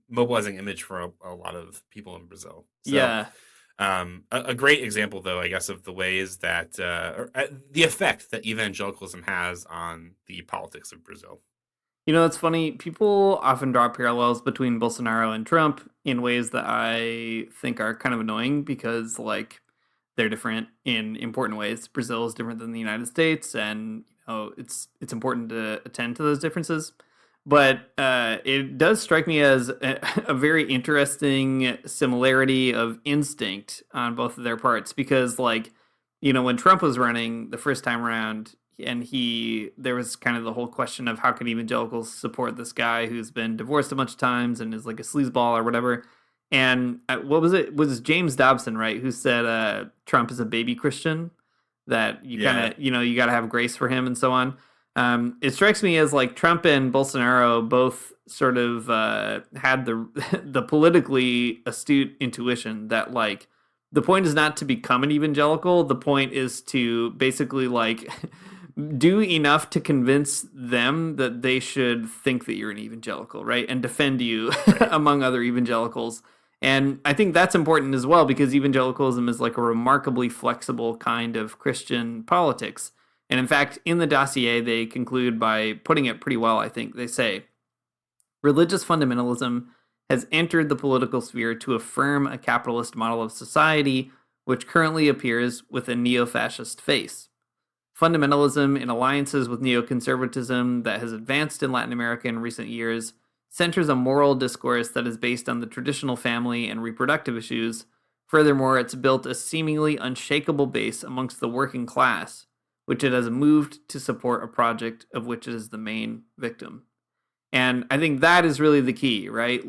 image for a lot of people in Brazil. So, yeah. A great example, though, I guess, of the ways that the effect that evangelicalism has on the politics of Brazil. It's funny. People often draw parallels between Bolsonaro and Trump in ways that I think are kind of annoying because, they're different in important ways. Brazil is different than the United States, and it's important to attend to those differences. But it does strike me as a very interesting similarity of instinct on both of their parts because, when Trump was running the first time around, and there was kind of the whole question of how can evangelicals support this guy who's been divorced a bunch of times and is like a sleazeball or whatever. And what was it? Was James Dobson, right? Who said Trump is a baby Christian, that you kind of, you got to have grace for him and so on. It strikes me as Trump and Bolsonaro both sort of had the politically astute intuition that the point is not to become an evangelical. The point is to basically do enough to convince them that they should think that you're an evangelical, right? And defend you among other evangelicals. And I think that's important as well because evangelicalism is a remarkably flexible kind of Christian politics. And in fact, in the dossier, they conclude by putting it pretty well, I think. They say, religious fundamentalism has entered the political sphere to affirm a capitalist model of society, which currently appears with a neo-fascist face. Fundamentalism, in alliances with neoconservatism that has advanced in Latin America in recent years, centers a moral discourse that is based on the traditional family and reproductive issues. Furthermore, it's built a seemingly unshakable base amongst the working class, which it has moved to support a project of which it is the main victim. And I think that is really the key, right?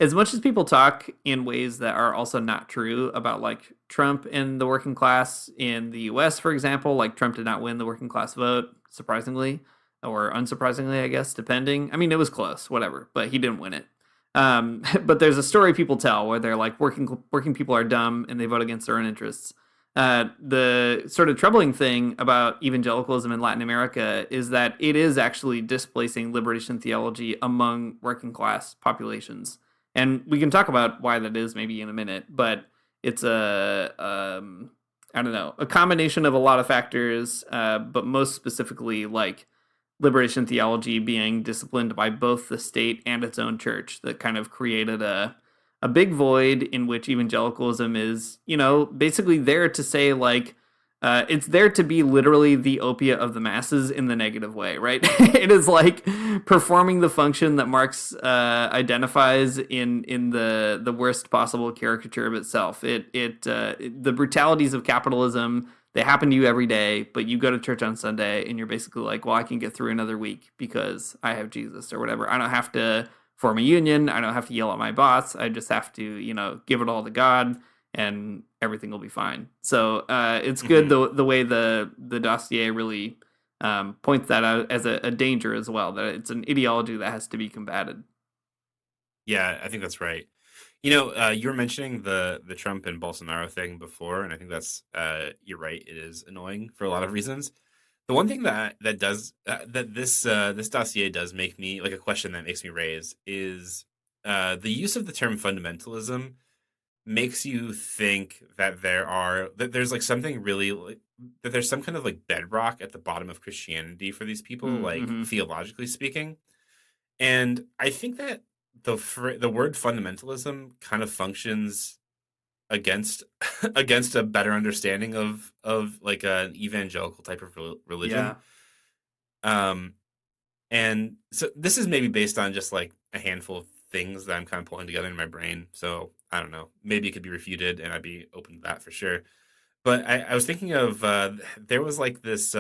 As much as people talk in ways that are also not true about Trump and the working class in the US, for example, Trump did not win the working class vote, surprisingly, or unsurprisingly, I guess, depending. I mean, it was close, whatever, but he didn't win it. But there's a story people tell where they're like working people are dumb and they vote against their own interests. The sort of troubling thing about evangelicalism in Latin America is that it is actually displacing liberation theology among working class populations. And we can talk about why that is maybe in a minute, but it's I don't know, a combination of a lot of factors, but most specifically like liberation theology being disciplined by both the state and its own church that kind of created a big void in which evangelicalism is, basically there to say like, it's there to be literally the opiate of the masses in the negative way, right? It is like performing the function that Marx identifies in the worst possible caricature of itself. The brutalities of capitalism, they happen to you every day, but you go to church on Sunday and you're basically like, well, I can get through another week because I have Jesus or whatever. I don't have to form a union. I don't have to yell at my boss. I just have to, give it all to God and everything will be fine. So it's good the way the dossier really points that out as a danger as well, that it's an ideology that has to be combated. Yeah, I think that's right. You were mentioning the Trump and Bolsonaro thing before, and I think that's you're right. It is annoying for a lot of reasons. The one thing that this dossier does make me like a question that makes me raise is the use of the term fundamentalism makes you think that there's like something really like, that there's some kind of like bedrock at the bottom of Christianity for these people, like theologically speaking. And I think that the word fundamentalism kind of functions against a better understanding of like an evangelical type of religion. Yeah. And so this is maybe based on just like a handful of things that I'm kind of pulling together in my brain. So I don't know, maybe it could be refuted and I'd be open to that for sure. But I was thinking of there was like this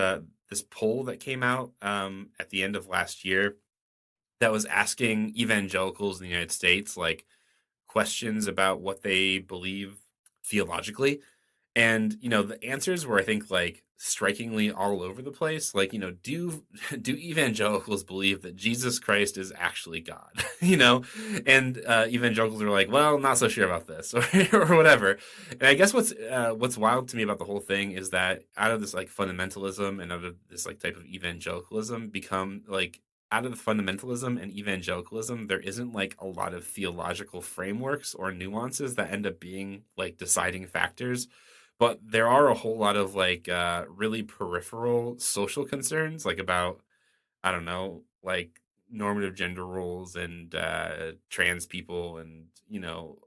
poll that came out at the end of last year that was asking evangelicals in the United States like questions about what they believe theologically. And, the answers were, I think, like strikingly all over the place. Like, do evangelicals believe that Jesus Christ is actually God? And evangelicals are like, well, not so sure about this or whatever. And I guess what's wild to me about the whole thing is that out of this like fundamentalism and out of this like type of evangelicalism become like out of the fundamentalism and evangelicalism, there isn't like a lot of theological frameworks or nuances that end up being like deciding factors. But there are a whole lot of like really peripheral social concerns, like about, I don't know, like normative gender roles and trans people and,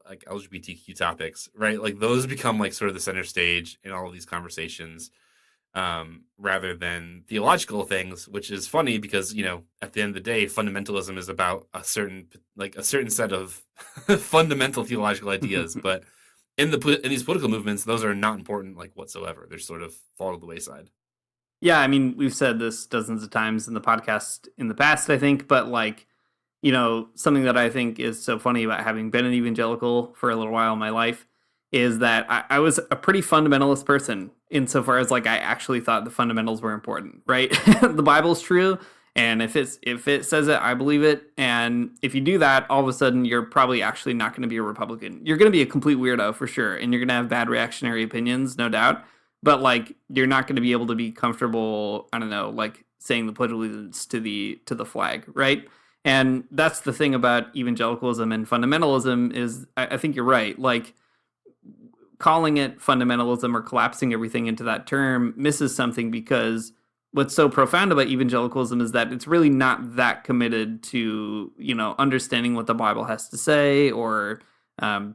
like LGBTQ topics, right? Like those become like sort of the center stage in all of these conversations rather than theological things, which is funny because, at the end of the day, fundamentalism is about a certain set of fundamental theological ideas. But in these political movements, those are not important like whatsoever. They're sort of fall to the wayside. Yeah, I mean, we've said this dozens of times in the podcast in the past, I think, but like, something that I think is so funny about having been an evangelical for a little while in my life is that I was a pretty fundamentalist person insofar as like I actually thought the fundamentals were important, right? The Bible's true, and if it says it, I believe it. And if you do that, all of a sudden you're probably actually not going to be a Republican. You're going to be a complete weirdo for sure, and you're going to have bad reactionary opinions, no doubt. But like you're not going to be able to be comfortable, I don't know, like saying the Pledge of Allegiance to the flag, right? And that's the thing about evangelicalism and fundamentalism is I think you're right. Like calling it fundamentalism or collapsing everything into that term misses something, because what's so profound about evangelicalism is that it's really not that committed to, understanding what the Bible has to say or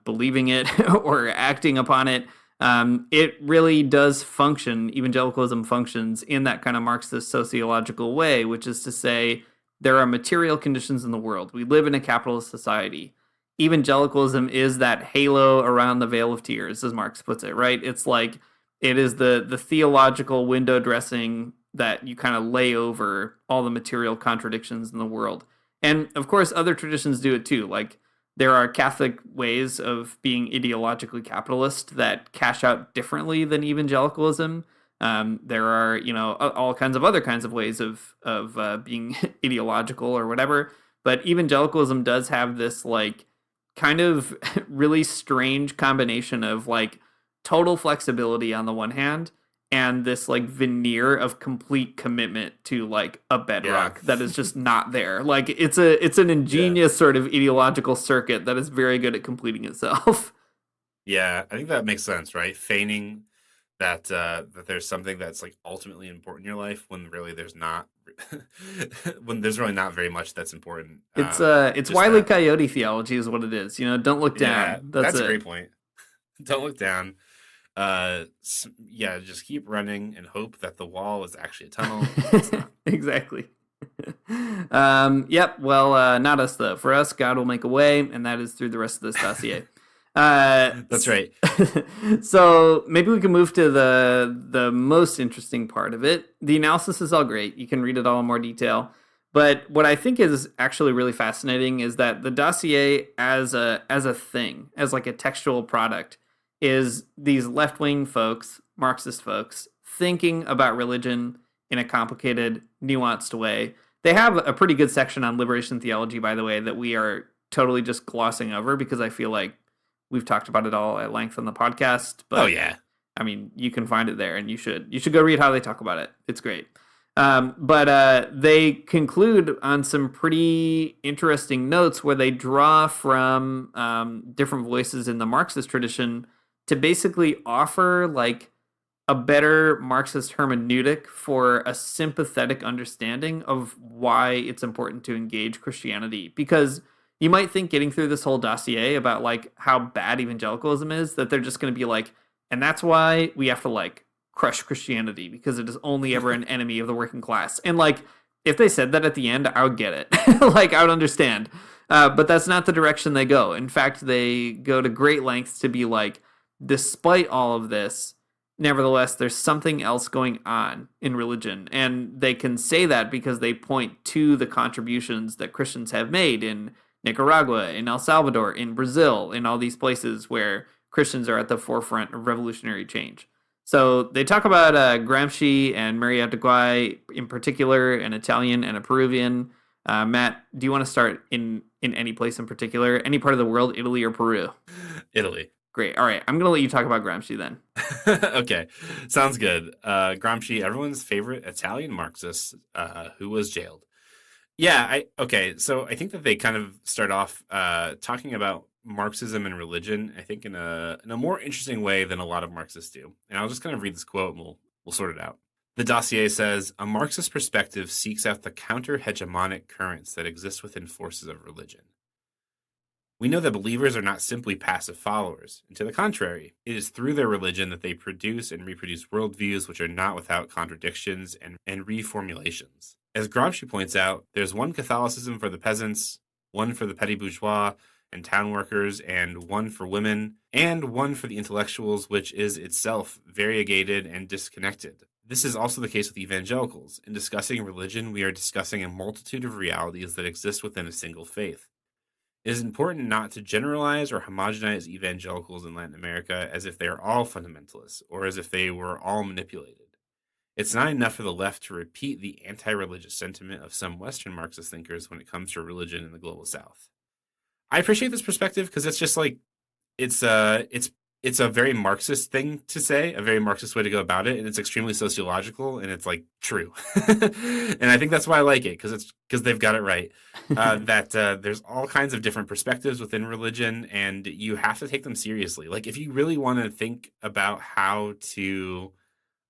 believing it or acting upon it. It really does function. Evangelicalism functions in that kind of Marxist sociological way, which is to say there are material conditions in the world. We live in a capitalist society. Evangelicalism is that halo around the veil of tears, as Marx puts it, right? It's like it is the theological window dressing that you kind of lay over all the material contradictions in the world. And of course, other traditions do it too. Like there are Catholic ways of being ideologically capitalist that cash out differently than evangelicalism. There are, all kinds of other kinds of ways of being ideological or whatever. But evangelicalism does have this like kind of really strange combination of like total flexibility on the one hand and this like veneer of complete commitment to like a bedrock that is just not there. Like it's an ingenious sort of ideological circuit that is very good at completing itself. Yeah, I think that makes sense, right? Feigning that that there's something that's like ultimately important in your life when really there's not when there's really not very much that's important. It's Just Wile E. that. Coyote theology is what it is. You know, don't look down. Yeah, That's that's a it. great point. Don't look down. Yeah, just keep running and hope that the wall is actually a tunnel. It's not. Exactly. Yep. Well, not us though. For us, God will make a way, and that is through the rest of this dossier. That's right. So maybe we can move to the most interesting part of it. The analysis is all great. You can read it all in more detail. But what I think is actually really fascinating is that the dossier as a thing, as like a textual product, is these left-wing folks, Marxist folks, thinking about religion in a complicated, nuanced way. They have a pretty good section on liberation theology, by the way, that we are totally just glossing over because I feel like we've talked about it all at length on the podcast. But, Oh yeah. I mean, you can find it there, and you should go read how they talk about it. It's great. But they conclude on some pretty interesting notes where they draw from different voices in the Marxist tradition to basically offer like a better Marxist hermeneutic for a sympathetic understanding of why it's important to engage Christianity. Because you might think getting through this whole dossier about like how bad evangelicalism is, that they're just going to be like, and that's why we have to like crush Christianity because it is only ever an enemy of the working class. And like, if they said that at the end, I would get it. Like, I would understand. But that's not the direction they go. In fact, they go to great lengths to be like, despite all of this, nevertheless, there's something else going on in religion. And they can say that because they point to the contributions that Christians have made in Nicaragua, in El Salvador, in Brazil, in all these places where Christians are at the forefront of revolutionary change. So they talk about Gramsci and Maria de Guay in particular, an Italian and a Peruvian. Matt, do you want to start in any place in particular? Any part of the world, Italy or Peru? Italy. Great. All right. I'm going to let you talk about Gramsci then. Okay. Sounds good. Gramsci, everyone's favorite Italian Marxist, who was jailed. Yeah. So I think that they kind of start off talking about Marxism and religion, I think in a more interesting way than a lot of Marxists do. And I'll just kind of read this quote and we'll sort it out. The dossier says, a Marxist perspective seeks out the counter-hegemonic currents that exist within forces of religion. We know that believers are not simply passive followers, and to the contrary, it is through their religion that they produce and reproduce worldviews which are not without contradictions and reformulations. As Gramsci points out, there's one Catholicism for the peasants, one for the petty bourgeois and town workers, and one for women, and one for the intellectuals, which is itself variegated and disconnected. This is also the case with evangelicals. In discussing religion, we are discussing a multitude of realities that exist within a single faith. It is important not to generalize or homogenize evangelicals in Latin America as if they are all fundamentalists, or as if they were all manipulated. It's not enough for the left to repeat the anti-religious sentiment of some Western Marxist thinkers when it comes to religion in the global South. I appreciate this perspective because it's just like, it's a very Marxist thing to say, a very Marxist way to go about it, and it's extremely sociological, and it's like true. And I think that's why I like it, because they've got it right. That there's all kinds of different perspectives within religion, and you have to take them seriously. Like if you really want to think about how to,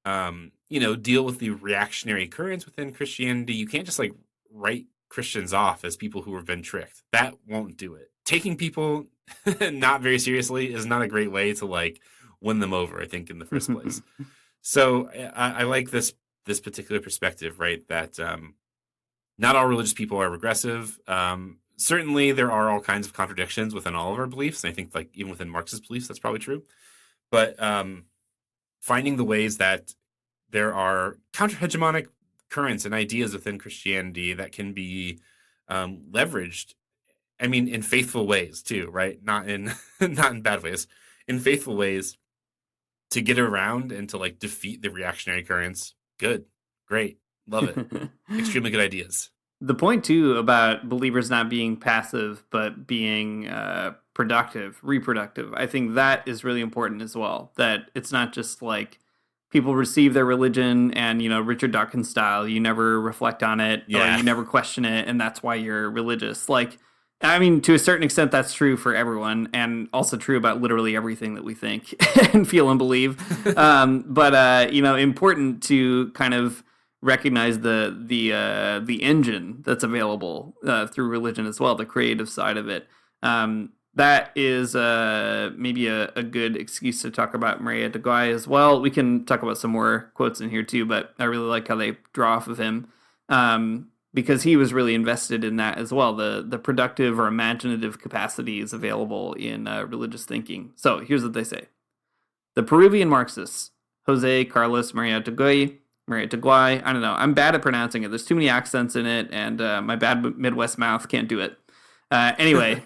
deal with the reactionary currents within Christianity, you can't just like write Christians off as people who have been tricked. That won't do it. Taking people not very seriously is not a great way to like win them over, I think, in the first place. So I like this particular perspective, right? That not all religious people are regressive. Certainly there are all kinds of contradictions within all of our beliefs. And I think like even within Marxist beliefs, that's probably true. But finding the ways that there are counter-hegemonic currents and ideas within Christianity that can be leveraged, I mean, in faithful ways too, right? Not in bad ways, in faithful ways to get around and to like defeat the reactionary currents. Good, great, love it. Extremely good ideas. the point too about believers not being passive but being reproductive, I think that is really important as well. That it's not just like people receive their religion and, Richard Dawkins style, you never reflect on it or you never question it, and that's why you're religious. Like, I mean, to a certain extent, that's true for everyone, and also true about literally everything that we think and feel and believe. But important to kind of recognize the engine that's available through religion as well, the creative side of it. That is maybe a good excuse to talk about Maria de Guay as well. We can talk about some more quotes in here too, but I really like how they draw off of him. Because he was really invested in that as well. The productive or imaginative capacity is available in religious thinking. So here's what they say. The Peruvian Marxists, Jose Carlos Maria de Guay, I don't know, I'm bad at pronouncing it. There's too many accents in it, and my bad Midwest mouth can't do it. Anyway,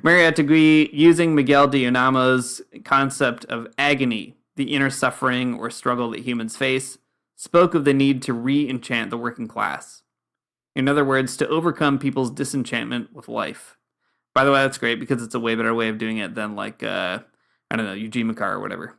Maria de Guay, using Miguel de Unamuno's concept of agony, the inner suffering or struggle that humans face, spoke of the need to re-enchant the working class. In other words, to overcome people's disenchantment with life. By the way, that's great because it's a way better way of doing it than Eugene McCarr or whatever.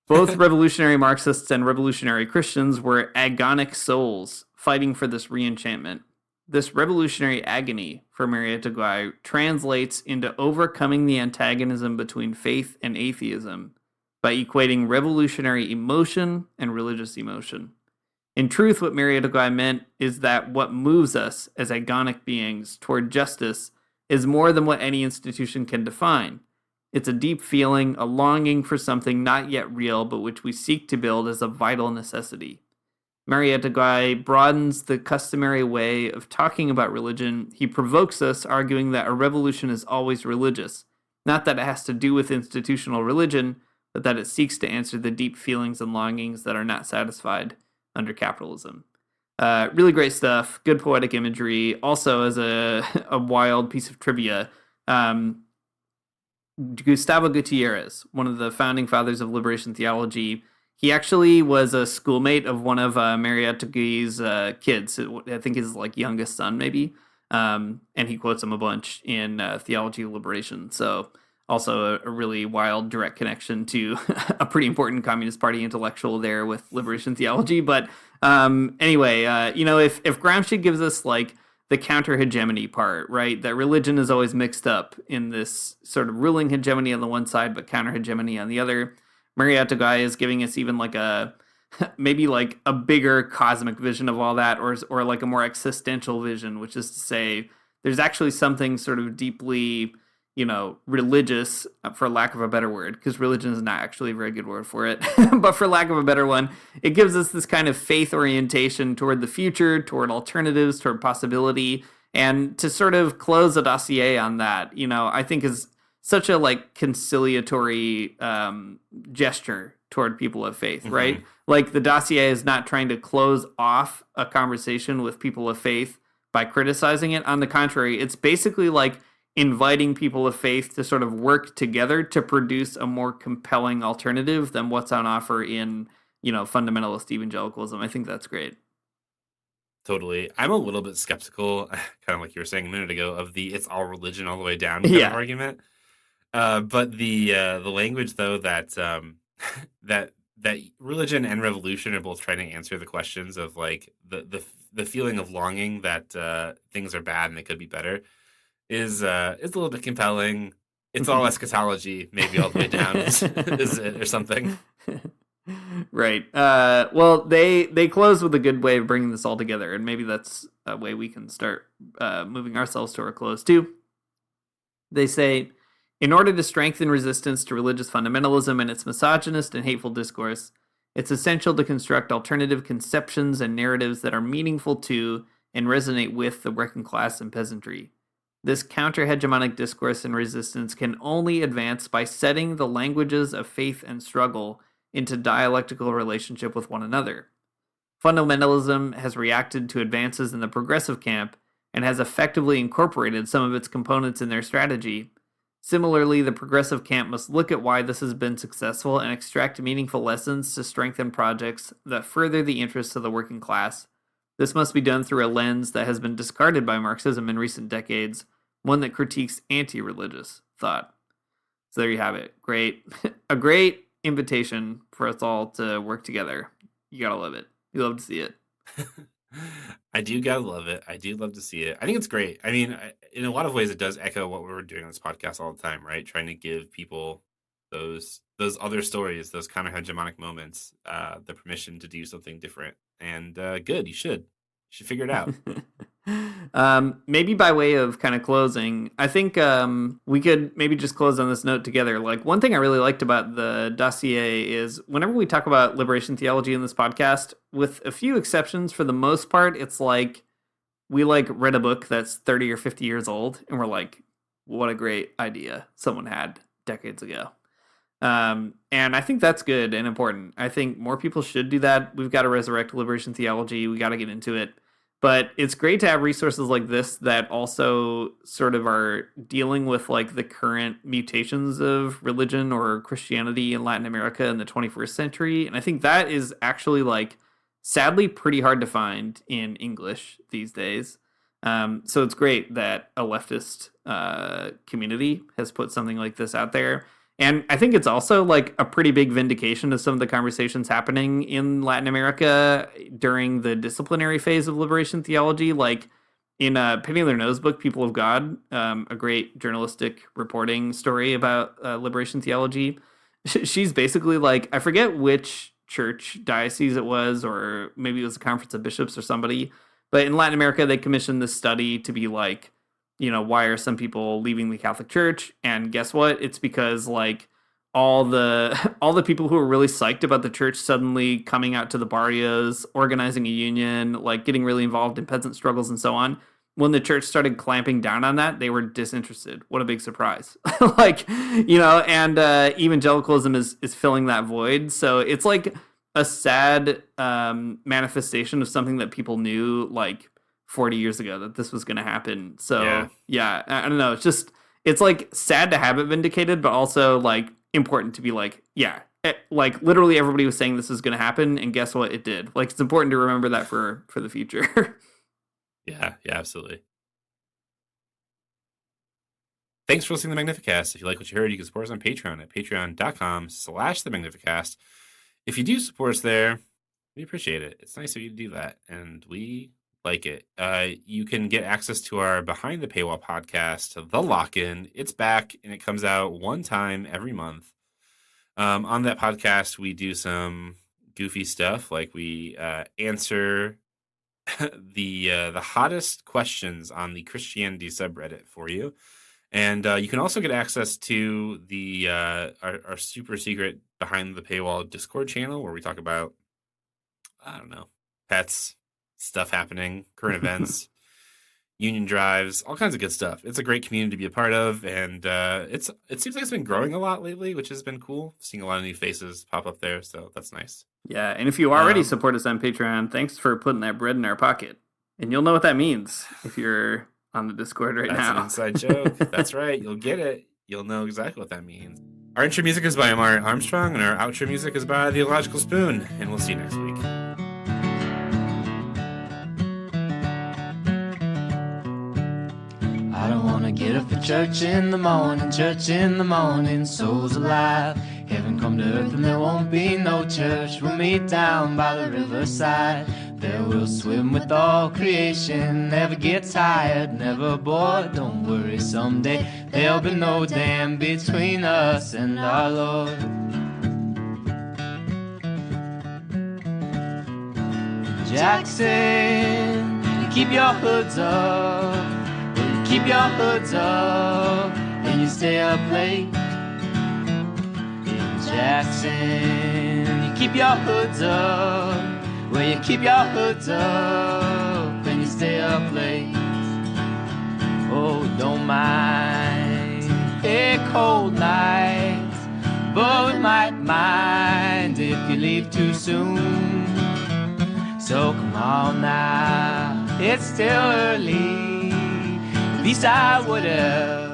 Both revolutionary Marxists and revolutionary Christians were agonic souls fighting for this re-enchantment. This revolutionary agony for Maria de Guay translates into overcoming the antagonism between faith and atheism by equating revolutionary emotion and religious emotion. In truth, what Maria de Guay meant is that what moves us as agonic beings toward justice is more than what any institution can define. It's a deep feeling, a longing for something not yet real, but which we seek to build as a vital necessity. Maria de Guay broadens the customary way of talking about religion. He provokes us, arguing that a revolution is always religious. Not that it has to do with institutional religion, but that it seeks to answer the deep feelings and longings that are not satisfied under capitalism. Really great stuff. Good poetic imagery. Also, as a wild piece of trivia, Gustavo Gutierrez, one of the founding fathers of liberation theology, he actually was a schoolmate of one of Maria de Guy's kids. I think his youngest son, maybe. And he quotes him a bunch in Theology of Liberation. So also a really wild direct connection to a pretty important Communist Party intellectual there with liberation theology. But anyway, if Gramsci gives us the counter-hegemony part, right, that religion is always mixed up in this sort of ruling hegemony on the one side, but counter-hegemony on the other, Maria de Guay is giving us even maybe a bigger cosmic vision of all that, or a more existential vision, which is to say there's actually something sort of deeply religious, for lack of a better word, because religion is not actually a very good word for it, but for lack of a better one, it gives us this kind of faith orientation toward the future, toward alternatives, toward possibility, and to sort of close a dossier on that, I think is such a conciliatory gesture toward people of faith, right? The dossier is not trying to close off a conversation with people of faith by criticizing it. On the contrary, it's basically inviting people of faith to sort of work together to produce a more compelling alternative than what's on offer in, fundamentalist evangelicalism. I think that's great. Totally. I'm a little bit skeptical, kind of like you were saying a minute ago, of the it's all religion all the way down kind of argument. But the language, though, that that religion and revolution are both trying to answer the questions of the feeling of longing that things are bad and they could be better is a little bit compelling. It's all eschatology, maybe all the way down, is it, or something. Right. Well, they close with a good way of bringing this all together, and maybe that's a way we can start moving ourselves to our close too. They say, in order to strengthen resistance to religious fundamentalism and its misogynist and hateful discourse, it's essential to construct alternative conceptions and narratives that are meaningful to and resonate with the working class and peasantry. This counter-hegemonic discourse and resistance can only advance by setting the languages of faith and struggle into dialectical relationship with one another. Fundamentalism has reacted to advances in the progressive camp and has effectively incorporated some of its components in their strategy. Similarly, the progressive camp must look at why this has been successful and extract meaningful lessons to strengthen projects that further the interests of the working class. This must be done through a lens that has been discarded by Marxism in recent decades, one that critiques anti-religious thought. So there you have it. Great. A great invitation for us all to work together. You gotta love it. You love to see it. I do gotta love it. I do love to see it. I think it's great. I mean, in a lot of ways, it does echo what we're doing on this podcast all the time, right? Trying to give people those other stories, those counter-hegemonic moments, the permission to do something different. And good, you should figure it out. Maybe by way of kind of closing, I think we could maybe just close on this note together. Like, one thing I really liked about the dossier is whenever we talk about liberation theology in this podcast, with a few exceptions, for the most part, it's like we like read a book that's 30 or 50 years old and we're like, what a great idea someone had decades ago. And I think that's good and important. I think more people should do that. We've got to resurrect liberation theology. We got to get into it. But it's great to have resources like this that also sort of are dealing with like the current mutations of religion or Christianity in Latin America in the 21st century. And I think that is actually like sadly pretty hard to find in English these days. So it's great that a leftist community has put something like this out there. And I think it's also like a pretty big vindication of some of the conversations happening in Latin America during the disciplinary phase of liberation theology. Like in Painting Their Nose book, People of God, a great journalistic reporting story about liberation theology. She's basically like, I forget which church diocese it was, or maybe it was a conference of bishops or somebody. But in Latin America, they commissioned this study to be like, you know, why are some people leaving the Catholic Church? And guess what? It's because like all the people who were really psyched about the church suddenly coming out to the barrios, organizing a union, like getting really involved in peasant struggles and so on. When the church started clamping down on that, they were disinterested. What a big surprise. Like, you know, and evangelicalism is filling that void. So it's like a sad manifestation of something that people knew like 40 years ago that this was going to happen. So yeah, I don't know. It's like sad to have it vindicated, but also like important to be like, yeah, like literally everybody was saying this is going to happen. And guess what? It did. Like, it's important to remember that for the future. Yeah, absolutely. Thanks for listening to the Magnificast. If you like what you heard, you can support us on Patreon at patreon.com/the Magnificast. If you do support us there, we appreciate it. It's nice of you to do that. And we like it. You can get access to our Behind the Paywall podcast, The Lock-In. It's back, and it comes out one time every month. On that podcast, we do some goofy stuff, like we answer the hottest questions on the Christianity subreddit for you. And you can also get access to the our super secret Behind the Paywall Discord channel, where we talk about, I don't know, pets, stuff happening, current events, union drives, all kinds of good stuff. It's a great community to be a part of, and it seems like it's been growing a lot lately, which has been cool. Seeing a lot of new faces pop up there, so that's nice. Yeah, and if you already support us on Patreon, thanks for putting that bread in our pocket. And you'll know what that means if you're on the Discord right now. That's an inside joke. That's right. You'll get it. You'll know exactly what that means. Our intro music is by Amari Armstrong, and our outro music is by Theological Spoon. And we'll see you next week. I don't wanna get up for church in the morning, souls alive. Heaven come to earth and there won't be no church. We'll meet down by the riverside. There we'll swim with all creation. Never get tired, never bored. Don't worry, someday there'll be no dam between us and our Lord. Jackson, keep your hoods up. Keep your hoods up and you stay up late. In Jackson, you keep your hoods up. Well, you keep your hoods up and you stay up late. Oh, don't mind a cold night, but we might mind if you leave too soon. So come on now, it's still early. At least I would have